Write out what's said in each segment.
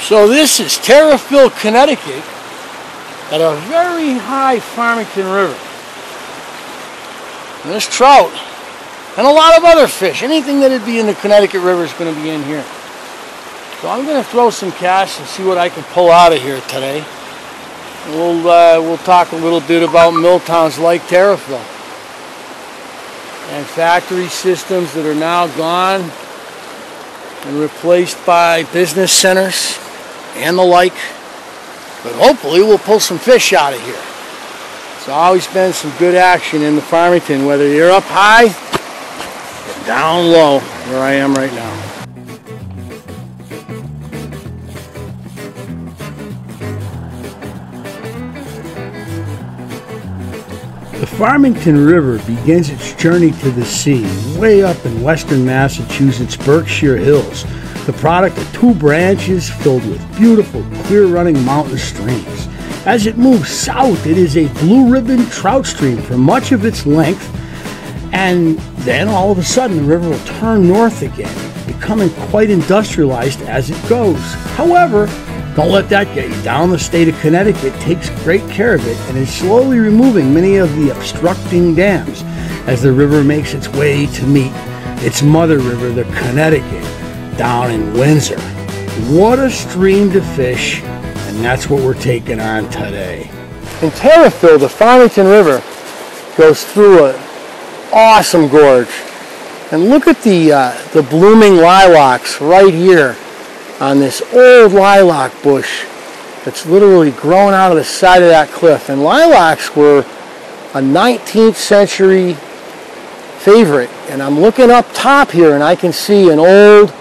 So this is Tariffville, Connecticut, at a very high Farmington River. And there's trout and a lot of other fish. Anything that'd be in the Connecticut River is going to be in here. So I'm going to throw some casts and see what I can pull out of here today. And we'll talk a little bit about mill towns like Tariffville and factory systems that are now gone and replaced by business centers and the like. But hopefully we'll pull some fish out of here. There's always been some good action in the Farmington, whether you're up high or down low, where I am right now. The Farmington River begins its journey to the sea way up in western Massachusetts' Berkshire Hills, the product of two branches filled with beautiful, clear-running mountain streams. As it moves south, it is a blue-ribbon trout stream for much of its length, and then all of a sudden the river will turn north again, becoming quite industrialized as it goes. However, don't let that get you down. The state of Connecticut takes great care of it and is slowly removing many of the obstructing dams as the river makes its way to meet its mother river, the Connecticut, down in Windsor. What a stream to fish, and that's what we're taking on today. In Tariffville, the Farmington River goes through an awesome gorge. And look at the blooming lilacs right here on this old lilac bush that's literally grown out of the side of that cliff. And lilacs were a 19th century favorite. And I'm looking up top here and I can see an old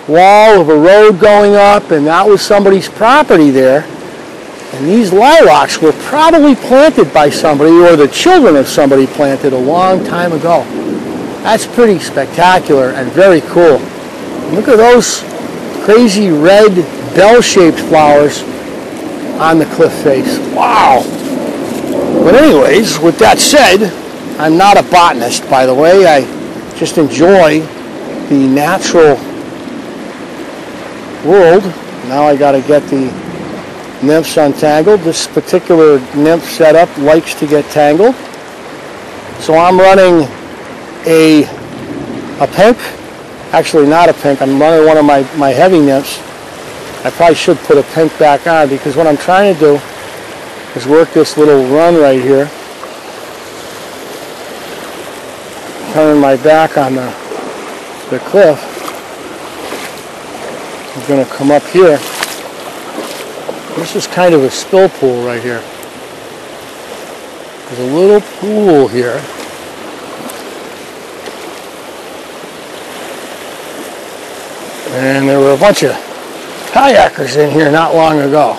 wall of a road going up, and that was somebody's property there. And these lilacs were probably planted by somebody, or the children of somebody planted a long time ago. That's pretty spectacular and very cool. And look at those crazy red bell-shaped flowers on the cliff face. Wow. But anyways, with that said, I'm not a botanist, by the way. I just enjoy the natural world. Now I got to get the nymphs untangled. This particular nymph setup likes to get tangled. So I'm running a pink. Actually not a pink. I'm running one of my heavy nymphs. I probably should put a pink back on, because what I'm trying to do is work this little run right here. Turning my back on the cliff. I'm going to come up here. This is kind of a spill pool right here. There's a little pool here. And there were a bunch of kayakers in here not long ago.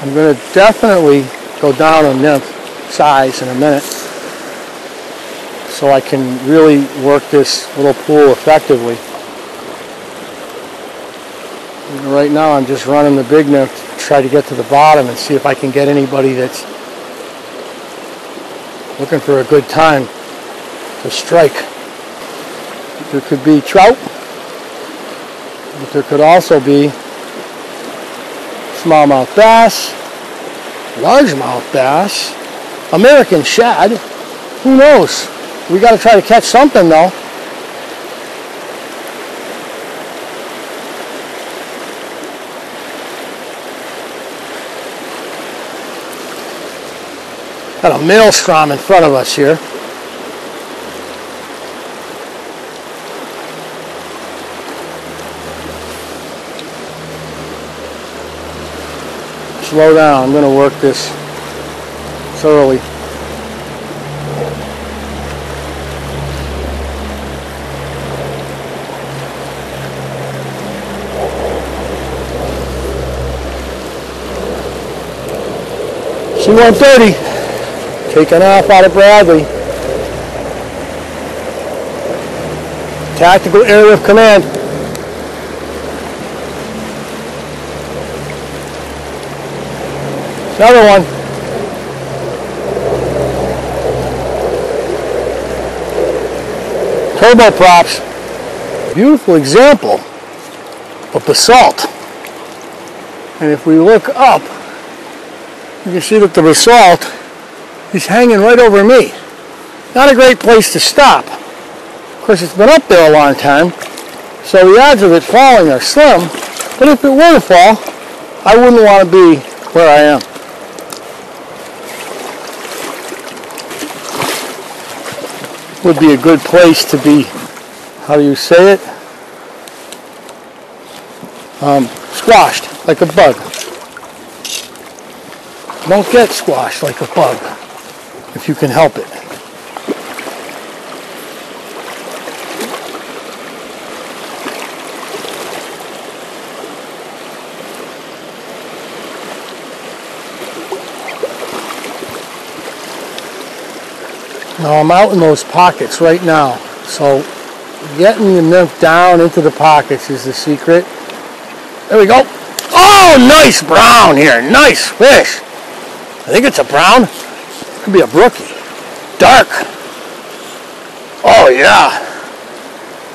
I'm going to definitely go down a nymph size in a minute, so I can really work this little pool effectively. And right now I'm just running the big nymph to try to get to the bottom and see if I can get anybody that's looking for a good time to strike. There could be trout, but there could also be smallmouth bass, largemouth bass, American shad. Who knows? We got to try to catch something though. Got a maelstrom in front of us here. Slow down. I'm going to work this thoroughly. C-130 taking off out of Bradley. Tactical area of command. Another one. Turboprops. Beautiful example of basalt. And if we look up, you can see that the basalt is hanging right over me. Not a great place to stop. Of course, it's been up there a long time, so the odds of it falling are slim. But if it were to fall, I wouldn't want to be where I am. Would be a good place to be, how do you say it? Squashed like a bug. Don't get squashed like a bug if you can help it. Now I'm out in those pockets right now, so getting the nymph down into the pockets is the secret. There we go. Oh, nice brown here. Nice fish. I think it's a brown. It could be a brookie. Dark. Oh yeah.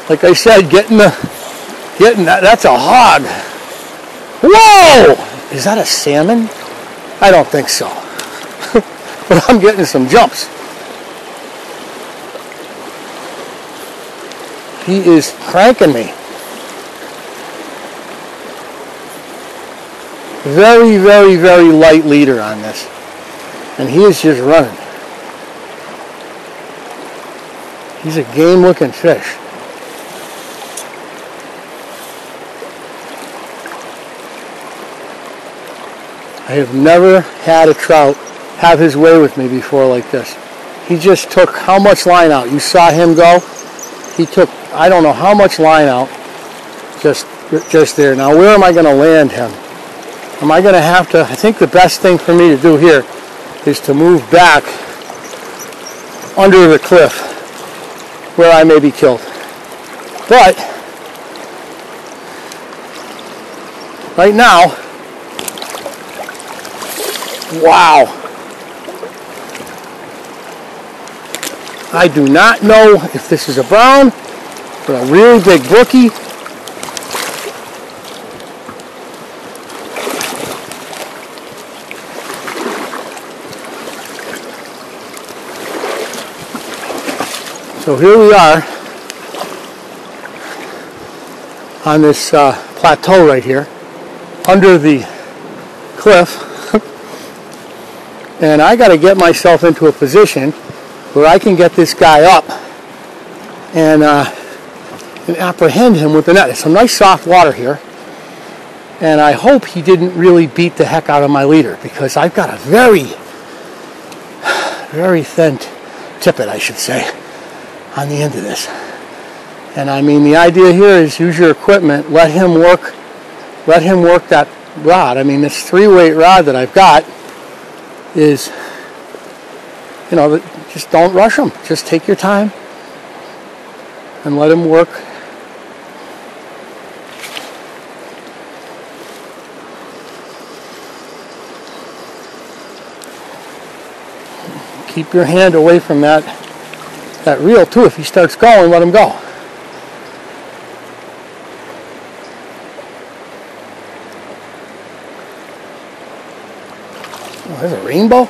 Like I said, getting that. That's a hog. Whoa! Is that a salmon? I don't think so. But I'm getting some jumps. He is cranking me. Very, very, very light leader on this. And he is just running. He's a game-looking fish. I have never had a trout have his way with me before like this. He just took how much line out? You saw him go? He took, I don't know how much line out just there. Now where am I going to land him? Am I going to have to, I think the best thing for me to do here is to move back under the cliff where I may be killed. But right now, wow. I do not know if this is a brown or a really big brookie. So here we are on this plateau right here under the cliff, and I got to get myself into a position where I can get this guy up and apprehend him with the net. It's some nice soft water here, and I hope he didn't really beat the heck out of my leader, because I've got a very, very thin tippet, I should say, on the end of this. And I mean, the idea here is use your equipment, let him work that rod. I mean, this 3-weight rod that I've got is, you know, just don't rush him. Just take your time and let him work. Keep your hand away from that reel too. If he starts going, let him go. Oh, there's a rainbow.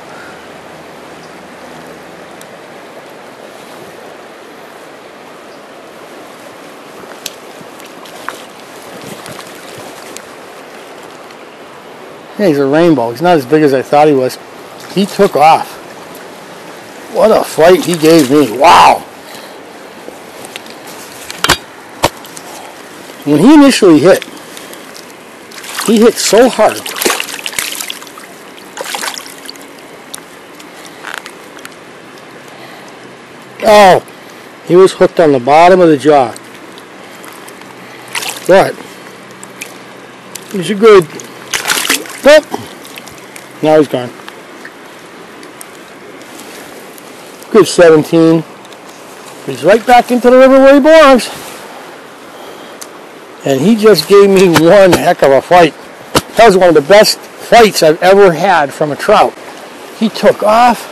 Yeah, he's a rainbow. He's not as big as I thought he was. He took off. What a fight he gave me. Wow. When he initially hit, he hit so hard. Oh, he was hooked on the bottom of the jaw. But he's a good. Oh, now he's gone. Good 17. He's right back into the river where he belongs. And he just gave me one heck of a fight. That was one of the best fights I've ever had from a trout. He took off.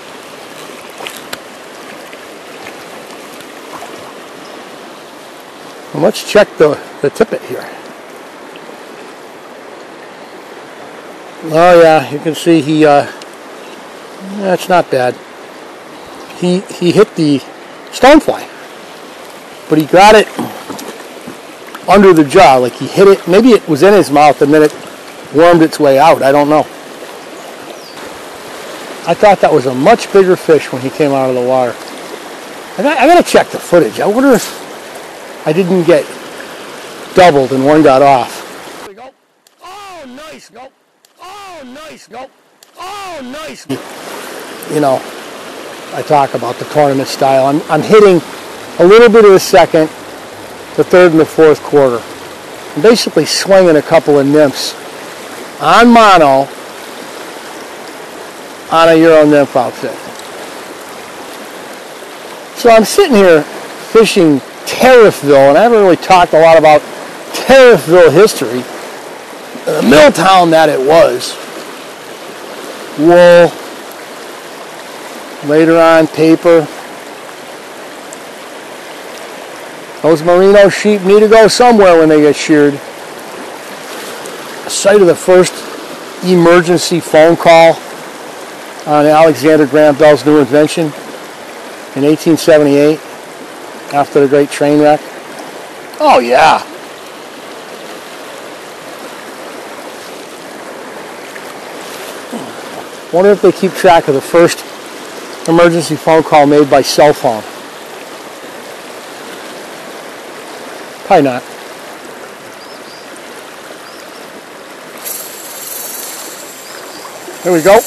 And let's check the tippet here. Oh yeah, you can see he, that's not bad. He hit the stonefly, but he got it under the jaw, like he hit it, maybe it was in his mouth and then it wormed its way out, I don't know. I thought that was a much bigger fish when he came out of the water. I gotta check the footage. I wonder if I didn't get doubled and one got off. There we go. Oh, nice, go. Oh, nice, go. Oh, nice. You know, I talk about the tournament style. I'm hitting a little bit of the second, the third, and the fourth quarter. I'm basically swinging a couple of nymphs on mono on a Euronymph outfit. So I'm sitting here fishing Tariffville, and I haven't really talked a lot about Tariffville history. The mill town that it was. Wool. Later on, paper. Those merino sheep need to go somewhere when they get sheared. The site of the first emergency phone call on Alexander Graham Bell's new invention in 1878 after the great train wreck. Oh yeah. Wonder if they keep track of the first emergency phone call made by cell phone. Probably not. There we go.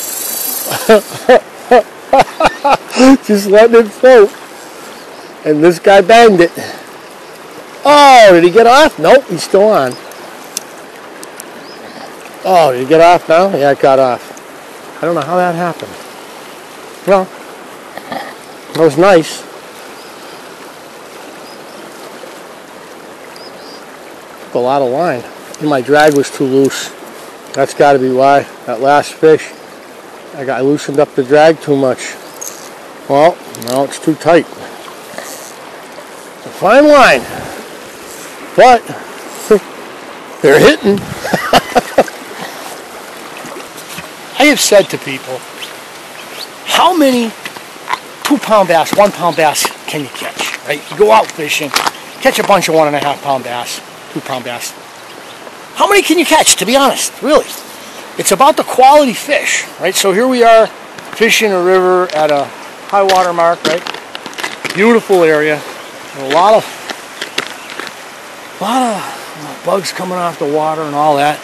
Just letting it float. And this guy banged it. Oh, did he get off? Nope, he's still on. Oh, did he get off now? Yeah, it got off. I don't know how that happened. Well, that was nice. Took a lot of line. And my drag was too loose. That's got to be why. That last fish, I loosened up the drag too much. Well, now it's too tight. It's a fine line. But they're hitting. I have said to people, how many 2-pound bass, 1-pound bass can you catch? Right? You go out fishing, catch a bunch of 1.5-pound bass, 2-pound bass. How many can you catch, to be honest, really? It's about the quality fish, right? So here we are fishing a river at a high water mark, right? Beautiful area. A lot of bugs coming off the water and all that.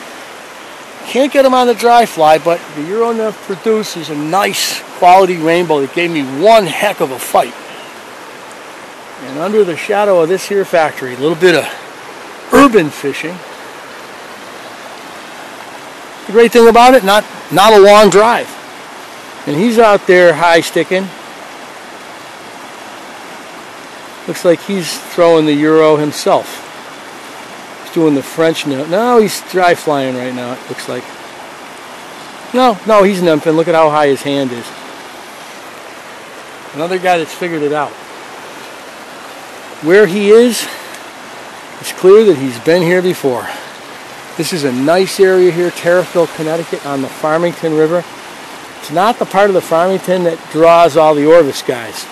Can't get them on the dry fly, but the Euronymphing produces a nice quality rainbow that gave me one heck of a fight. And under the shadow of this here factory, a little bit of urban fishing. The great thing about it, not a long drive. And he's out there high sticking. Looks like he's throwing the Euro himself. He's doing the French nymph. No, he's dry flying right now, it looks like. No, he's nymphing. Look at how high his hand is. Another guy that's figured it out. Where he is, it's clear that he's been here before. This is a nice area here, Tariffville, Connecticut, on the Farmington River. It's not the part of the Farmington that draws all the Orvis guys.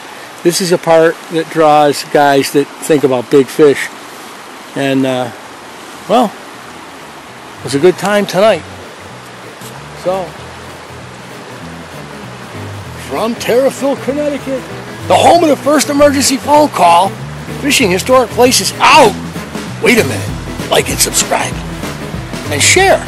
This is a part that draws guys that think about big fish. And, well, it was a good time tonight. So, from Tariffville, Connecticut, the home of the first emergency phone call, fishing historic places out. Wait a minute. Like and subscribe. And share.